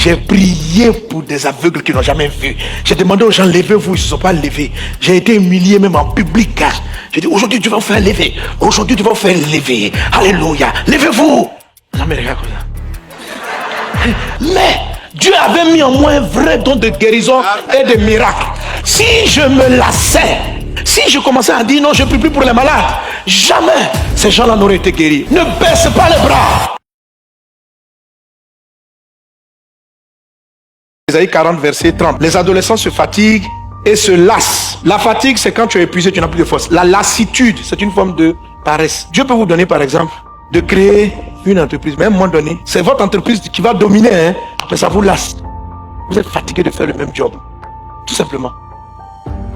J'ai prié pour des aveugles qui n'ont jamais vu. J'ai demandé aux gens, levez-vous, ils ne se sont pas levés. J'ai été humilié même en public. J'ai dit, aujourd'hui tu vas vous faire lever. Aujourd'hui tu vas vous faire lever. Alléluia. Levez-vous. Non mais regarde comme ça. Mais Dieu avait mis en moi un vrai don de guérison et de miracle. Si je me lassais, si je commençais à dire non, je ne prie plus pour les malades, jamais ces gens-là n'auraient été guéris. Ne baisse pas les bras. Ésaïe 40, verset 30. Les adolescents se fatiguent et se lassent. La fatigue, c'est quand tu es épuisé, tu n'as plus de force. La lassitude, c'est une forme de paresse. Dieu peut vous donner, par exemple, de créer une entreprise. Mais à un moment donné, c'est votre entreprise qui va dominer, hein, mais ça vous lasse. Vous êtes fatigué de faire le même job. Tout simplement.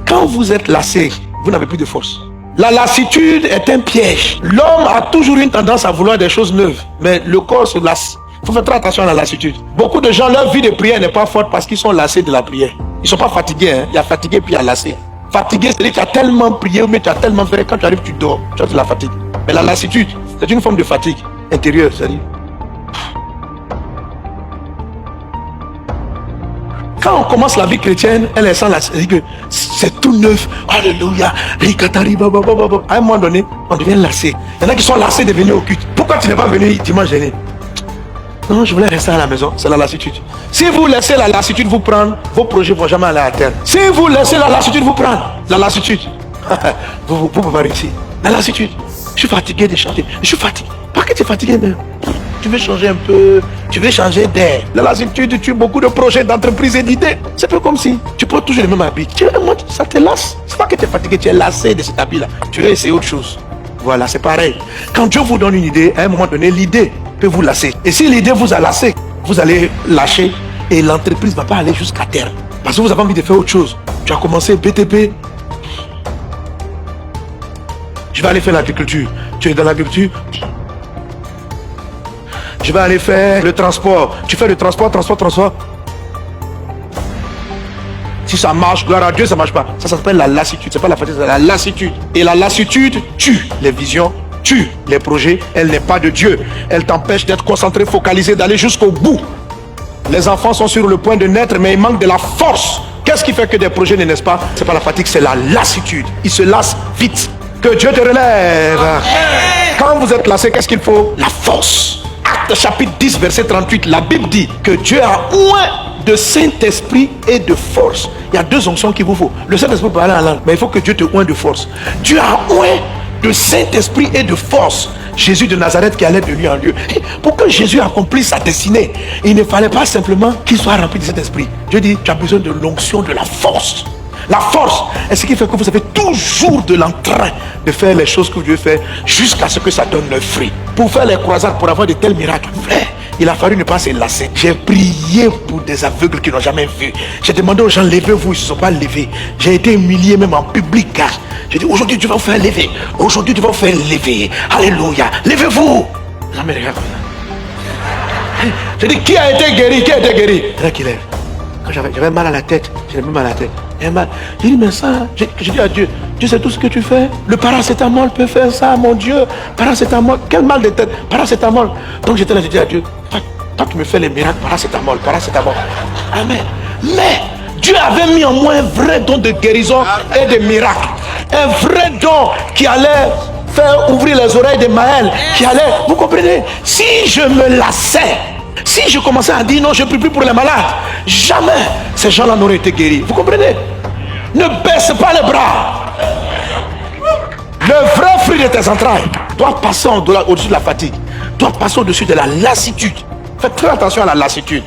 Quand vous êtes lassé, vous n'avez plus de force. La lassitude est un piège. L'homme a toujours une tendance à vouloir des choses neuves. Mais le corps se lasse. Il faut faire très attention à la lassitude. Beaucoup de gens, leur vie de prière n'est pas forte parce qu'ils sont lassés de la prière. Ils ne sont pas fatigués. Hein. Il y a fatigué puis il y a lassé. Fatigué, c'est-à-dire que tu as tellement prié, mais tu as tellement fait. Quand tu arrives, tu dors. Tu as de la fatigue. Mais la lassitude, c'est une forme de fatigue intérieure. C'est-à-dire. Quand on commence la vie chrétienne, elle est sans lassitude. C'est-à-dire que c'est tout neuf. Alléluia. À un moment donné, on devient lassé. Il y en a qui sont lassés de venir au culte. Pourquoi tu n'es pas venu dimanche dernier? Non, je voulais rester à la maison, c'est la lassitude. Si vous laissez la lassitude vous prendre, vos projets ne vont jamais aller à terre. Si vous laissez la lassitude vous prendre, la lassitude, vous pouvez pas réussir. La lassitude, je suis fatigué de chanter, je suis fatigué. Pas que tu es fatigué, mais tu veux changer un peu, tu veux changer d'air. La lassitude tue beaucoup de projets, d'entreprises et d'idées. C'est peu comme si tu portes toujours le même habit. Ça te lasse. C'est pas que tu es fatigué, tu es lassé de cet habit-là. Tu veux essayer autre chose. Voilà, c'est pareil. Quand Dieu vous donne une idée, à un moment donné, l'idée peut vous lasser. Et si l'idée vous a lassé, vous allez lâcher et l'entreprise ne va pas aller jusqu'à terre. Parce que vous avez envie de faire autre chose. Tu as commencé BTP. Je vais aller faire l'agriculture. Tu es dans l'agriculture. Je vais aller faire le transport. Tu fais le transport. Si ça marche, gloire à Dieu, ça ne marche pas. Ça s'appelle la lassitude. C'est pas la fatigue, c'est la lassitude. Et la lassitude tue les visions, tue les projets. Elle n'est pas de Dieu. Elle t'empêche d'être concentré, focalisé, d'aller jusqu'au bout. Les enfants sont sur le point de naître, mais ils manquent de la force. Qu'est-ce qui fait que des projets ne naissent pas? C'est pas la fatigue, c'est la lassitude. Ils se lassent vite. Que Dieu te relève. Quand vous êtes lassé, qu'est-ce qu'il faut? La force. Acte chapitre 10, verset 38. La Bible dit que Dieu a oint de Saint-Esprit et de force. Il y a deux onctions qu'il vous faut. Le Saint-Esprit peut parler en langue, mais il faut que Dieu te oint de force. Dieu a oint de Saint-Esprit et de force Jésus de Nazareth qui allait de lieu en lieu. Pour que Jésus accomplisse sa destinée, il ne fallait pas simplement qu'il soit rempli de cet esprit. Dieu dit, tu as besoin de l'onction, de la force. La force est ce qui fait que vous avez toujours de l'entrain de faire les choses que Dieu fait jusqu'à ce que ça donne le fruit. Pour faire les croisades, pour avoir de tels miracles, frère, il a fallu ne pas se lasser. J'ai prié pour des aveugles qui n'ont jamais vu. J'ai demandé aux gens, levez-vous, ils ne se sont pas levés. J'ai été humilié même en public. J'ai dit, aujourd'hui tu vas vous faire lever. Aujourd'hui tu vas vous faire lever. Alléluia. Levez-vous. Non mais regarde comme ça. J'ai dit, qui a été guéri? Qui a été guéri? Il y en a qui lèvent. Quand j'avais mal à la tête, j'avais mal à la tête. J'ai dit, mais ça, j'ai dit à Dieu, Dieu c'est tout ce que tu fais. Le paracétamol peut faire ça, mon Dieu. Paracétamol, quel mal de tête. Paracétamol. Donc j'étais là, j'ai dit à Dieu, toi tu me fais les miracles, paracétamol. Amen. Mais Dieu avait mis en moi un vrai don de guérison et de miracle. Un vrai don qui allait faire ouvrir les oreilles de Maël. Qui allait, vous comprenez? Si je me lassais, si je commençais à dire non, je ne prie plus pour les malades, jamais ces gens-là n'auraient été guéris. Vous comprenez? Ne baisse pas les bras. Le vrai fruit de tes entrailles doit passer au-dessus de la fatigue, doit passer au-dessus de la lassitude. Faites très attention à la lassitude.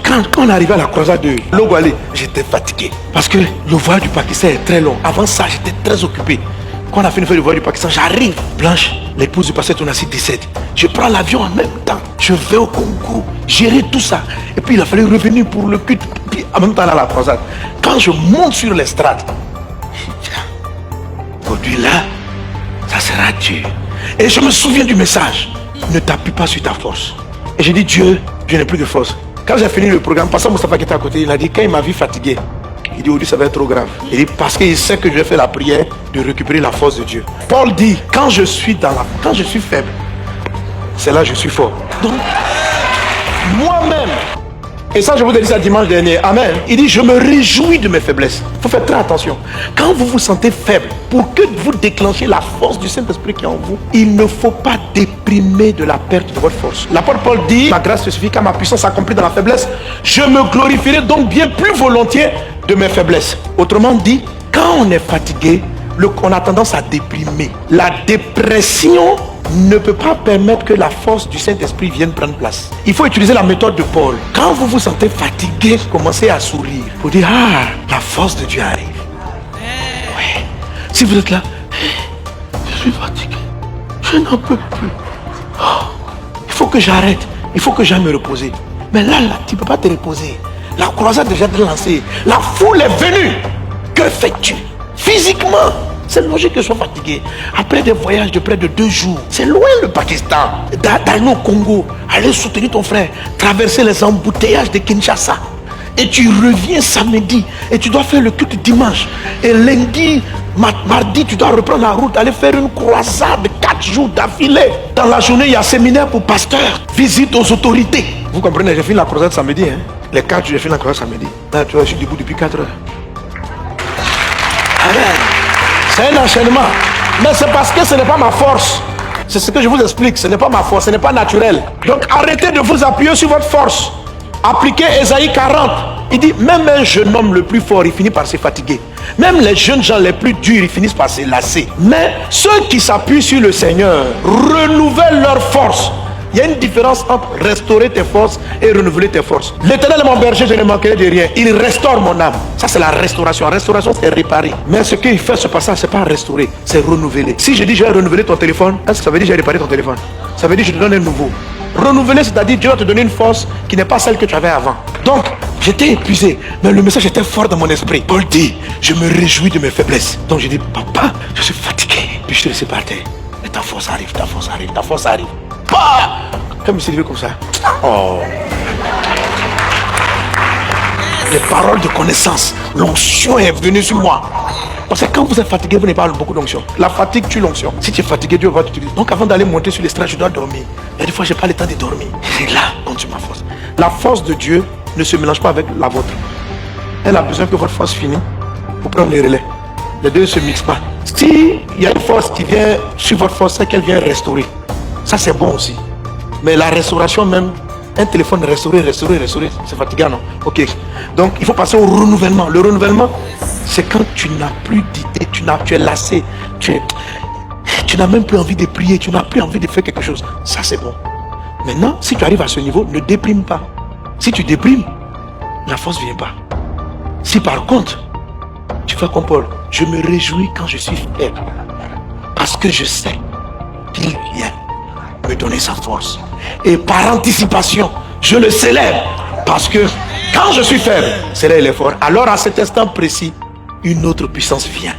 Quand on arrivait à la croisade de Logwale, j'étais fatigué. Parce que le voyage du Pakistan est très long. Avant ça, j'étais très occupé. Quand on a fini de faire le voyage du Pakistan, j'arrive. Blanche, l'épouse du pasteur Tonassi décède. Je prends l'avion en même temps. Je vais au Congo, gérer tout ça. Et puis il a fallu revenir pour le culte. Puis en même temps, à la croisade. Quand je monte sur l'estrade, aujourd'hui là, ça sera Dieu. Et je me souviens du message. Ne t'appuie pas sur ta force. Et j'ai dit, Dieu, je n'ai plus de force. Quand j'ai fini le programme, pasteur Moustapha qui était à côté, il a dit, quand il m'a vu fatigué, il dit, aujourd'hui ça va être trop grave. Il dit, parce qu'il sait que je vais faire la prière de récupérer la force de Dieu. Paul dit, quand je suis faible, c'est là que je suis fort. Donc, moi-même, Et ça, je vous ai dit ça dimanche dernier. Amen. Il dit, je me réjouis de mes faiblesses. Il faut faire très attention. Quand vous vous sentez faible, pour que vous déclenchez la force du Saint-Esprit qui est en vous, il ne faut pas déprimer de la perte de votre force. L'apôtre Paul dit, ma grâce te suffit car ma puissance s'accomplit dans la faiblesse. Je me glorifierai donc bien plus volontiers de mes faiblesses. Autrement dit, quand on est fatigué, on a tendance à déprimer. La dépression ne peut pas permettre que la force du Saint-Esprit vienne prendre place. Il faut utiliser la méthode de Paul. Quand vous vous sentez fatigué, commencez à sourire. Vous dites, ah, la force de Dieu arrive. Ouais. Si vous êtes là, je suis fatigué, je n'en peux plus. Oh, il faut que j'arrête, il faut que j'aille me reposer. Mais là, tu ne peux pas te reposer. La croisade est déjà lancée. La foule est venue. Que fais-tu? Physiquement, c'est logique que je sois fatigué. Après des voyages de près de 2 jours, c'est loin le Pakistan, d'aller au Congo, aller soutenir ton frère, traverser les embouteillages de Kinshasa. Et tu reviens samedi et tu dois faire le culte dimanche. Et lundi, mardi, tu dois reprendre la route, aller faire une croisade de 4 jours d'affilée. Dans la journée, il y a séminaire pour pasteurs, visite aux autorités. Vous comprenez, j'ai fini la croisade samedi. Les 4 jours, j'ai fini la croisade samedi. Là, tu vois, je suis debout depuis 4 heures. Amen. C'est un enchaînement. Mais c'est parce que ce n'est pas ma force. C'est ce que je vous explique. Ce n'est pas ma force, ce n'est pas naturel. Donc arrêtez de vous appuyer sur votre force. Appliquez Ésaïe 40. Il dit, même un jeune homme le plus fort, il finit par se fatiguer. Même les jeunes gens les plus durs, ils finissent par se lasser. Mais ceux qui s'appuient sur le Seigneur renouvellent leur force. Il y a une différence entre restaurer tes forces et renouveler tes forces. L'Éternel est mon berger, je ne manquerai de rien. Il restaure mon âme. Ça, c'est la restauration. La restauration, c'est réparer. Mais ce qu'il fait, ce passage, c'est pas restaurer, c'est renouveler. Si je dis je vais renouveler ton téléphone, est-ce que ça veut dire que j'ai réparé ton téléphone? Ça veut dire que je te donne un nouveau. Renouveler, c'est-à-dire Dieu va te donner une force qui n'est pas celle que tu avais avant. Donc, j'étais épuisé, mais le message était fort dans mon esprit. Paul dit, je me réjouis de mes faiblesses. Donc je dis, papa, je suis fatigué. Puis je te laisse par terre. Mais ta force arrive, ta force arrive, ta force arrive. Bah! Comme il s'est levé comme ça. Oh! Les paroles de connaissance. L'onction est venue sur moi. Parce que quand vous êtes fatigué, vous n'avez pas beaucoup d'onction. La fatigue tue l'onction. Si tu es fatigué, Dieu va t'utiliser. Donc avant d'aller monter sur l'estrade, je dois dormir. Et des fois, je n'ai pas le temps de dormir. Et là, continue ma force. La force de Dieu ne se mélange pas avec la vôtre. Elle a besoin que votre force finisse pour prendre les relais. Les deux ne se mixent pas. Si il y a une force qui vient sur votre force, c'est qu'elle vient restaurer. Ça, c'est bon aussi. Mais la restauration même, un téléphone restauré, c'est fatigant, non? Ok. Donc, il faut passer au renouvellement. Le renouvellement, c'est quand tu n'as plus d'idées, tu es lassé, tu n'as même plus envie de prier, tu n'as plus envie de faire quelque chose. Ça, c'est bon. Maintenant, si tu arrives à ce niveau, ne déprime pas. Si tu déprimes, la force ne vient pas. Si par contre, tu fais comme Paul, je me réjouis quand je suis faible, parce que je sais qu'il vient me donner sa force. Et par anticipation, je le célèbre, parce que quand je suis faible, c'est là il est fort. Alors à cet instant précis, une autre puissance vient.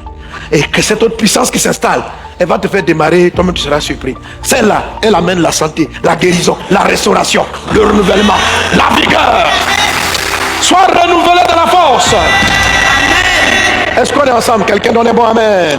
Et que cette autre puissance qui s'installe, elle va te faire démarrer, toi-même tu seras surpris. Celle-là, elle amène la santé, la guérison, la restauration, le renouvellement, la vigueur. Sois renouvelé dans la force. Est-ce qu'on est ensemble? Quelqu'un donne un bon amen?